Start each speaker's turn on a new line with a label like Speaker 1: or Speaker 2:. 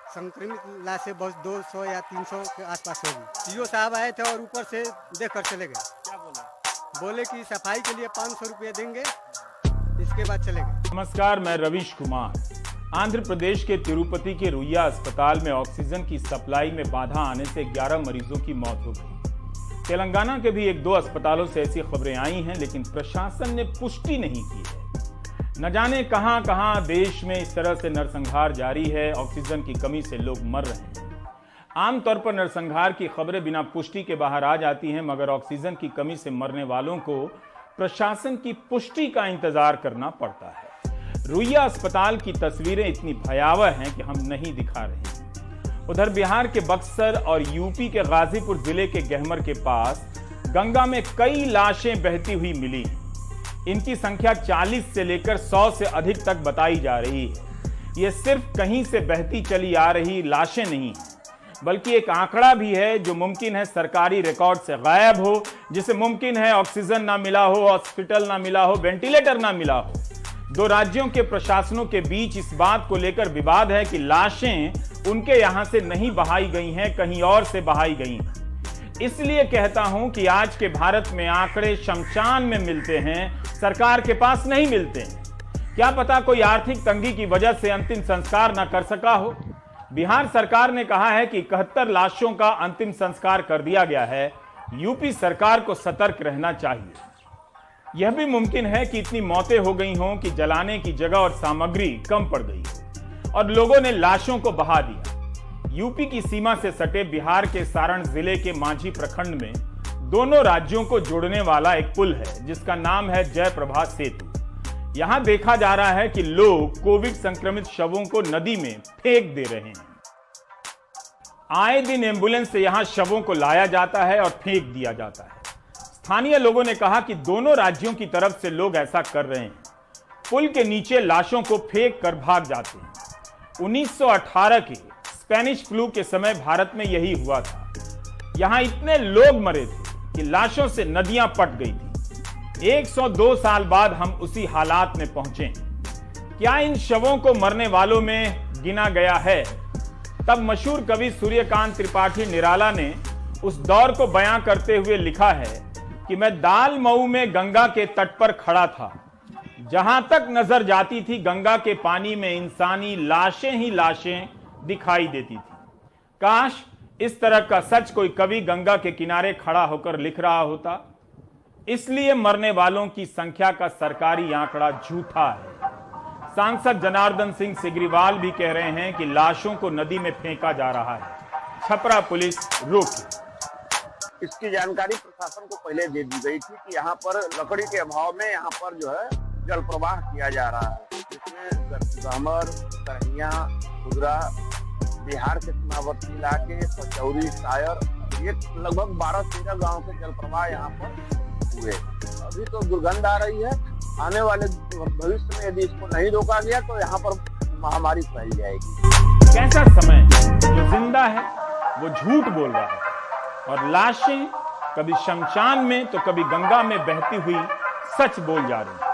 Speaker 1: संक्रमित लाशें बस 200 या 300 के आसपास होगी। सीओ साहब आए थे और ऊपर से देख कर चले गए।
Speaker 2: क्या बोले?
Speaker 1: बोले कि सफाई के लिए 500 रुपये देंगे, इसके बाद चले गए।
Speaker 3: नमस्कार, मैं रवीश कुमार। आंध्र प्रदेश के तिरुपति के रुइया अस्पताल में ऑक्सीजन की सप्लाई में बाधा आने से 11 मरीजों की मौत हो गई। तेलंगाना के भी 1-2 अस्पतालों से ऐसी खबरें आई हैं, लेकिन प्रशासन ने पुष्टि नहीं की है। न जाने कहां कहां देश में इस तरह से नरसंहार जारी है। ऑक्सीजन की कमी से लोग मर रहे हैं। आमतौर पर नरसंहार की खबरें बिना पुष्टि के बाहर आ जाती हैं, मगर ऑक्सीजन की कमी से मरने वालों को प्रशासन की पुष्टि का इंतजार करना पड़ता है। रुइया अस्पताल की तस्वीरें इतनी भयावह हैं कि हम नहीं दिखा रहे हैं। उधर बिहार के बक्सर और यूपी के गाजीपुर जिले के गहमर के पास गंगा में कई लाशें बहती हुई मिली हैं। इनकी संख्या 40 से लेकर 100 से अधिक तक बताई जा रही है। ये सिर्फ कहीं से बहती चली आ रही लाशें नहीं हैं, बल्कि एक आंकड़ा भी है जो मुमकिन है सरकारी रिकॉर्ड से गायब हो, जिसे मुमकिन है ऑक्सीजन ना मिला हो, हॉस्पिटल ना मिला हो, वेंटिलेटर ना मिला हो। 2 राज्यों के प्रशासनों के बीच इस बात को लेकर विवाद है कि लाशें उनके यहां से नहीं बहाई गई हैं, कहीं और से बहाई गई हैं। इसलिए कहता हूं कि आज के भारत में आंकड़े शमशान में मिलते हैं, सरकार के पास नहीं मिलते हैं। क्या पता कोई आर्थिक तंगी की वजह से अंतिम संस्कार ना कर सका हो। बिहार सरकार ने कहा है कि 71 लाशों का अंतिम संस्कार कर दिया गया है। यूपी सरकार को सतर्क रहना चाहिए। यह भी मुमकिन है कि इतनी मौतें हो गई हों कि जलाने की जगह और सामग्री कम पड़ गई हो और लोगों ने लाशों को बहा दिया। यूपी की सीमा से सटे बिहार के सारण जिले के मांझी प्रखंड में दोनों राज्यों को जोड़ने वाला एक पुल है, जिसका नाम है जयप्रभा सेतु। यहां देखा जा रहा है कि लोग कोविड संक्रमित शवों को नदी में फेंक दे रहे हैं। आए दिन एम्बुलेंस से यहां शवों को लाया जाता है और फेंक दिया जाता है। स्थानीय लोगों ने कहा कि दोनों राज्यों की तरफ से लोग ऐसा कर रहे हैं। पुल के नीचे लाशों को फेंक कर भाग जाते हैं। 1918 के स्पेनिश फ्लू के समय भारत में यही हुआ था। यहां इतने लोग मरे थे कि लाशों से नदियां पट गई थी। 102 साल बाद हम उसी हालात में पहुंचे हैं। क्या इन शवों को मरने वालों में गिना गया है? तब मशहूर कवि सूर्यकांत त्रिपाठी निराला ने उस दौर को बयां करते हुए लिखा है कि मैं दाल मऊ में गंगा के तट पर खड़ा था। जहां तक नजर जाती थी गंगा के पानी में इंसानी लाशें ही लाशें दिखाई देती थी। काश इस तरह का सच कोई कवि गंगा के किनारे खड़ा होकर लिख रहा होता। इसलिए मरने वालों की संख्या का सरकारी आंकड़ा झूठा है। सांसद जनार्दन सिंह सिग्रीवाल भी कह रहे हैं कि लाशों को नदी में फेंका जा रहा है। छपरा पुलिस रोकी।
Speaker 2: इसकी जानकारी प्रशासन को पहले दे दी गई थी कि यहाँ पर लकड़ी के अभाव में यहाँ पर जो है जल प्रवाह किया जा रहा है, जिसमें गहमर, करहिया, खुदरा, बिहार के सीमावर्ती इलाके, पचौरी, सायर, ये लगभग 12-13 गांव के जल प्रवाह यहाँ पर हुए। अभी तो दुर्गंध आ रही है। आने वाले भविष्य में यदि इसको नहीं रोका गया तो यहाँ पर महामारी फैल जाएगी।
Speaker 3: कैसा समय जो जिंदा है वो झूठ बोल रहा है और लाशें कभी शमशान में तो कभी गंगा में बहती हुई सच बोल जा रही हैं।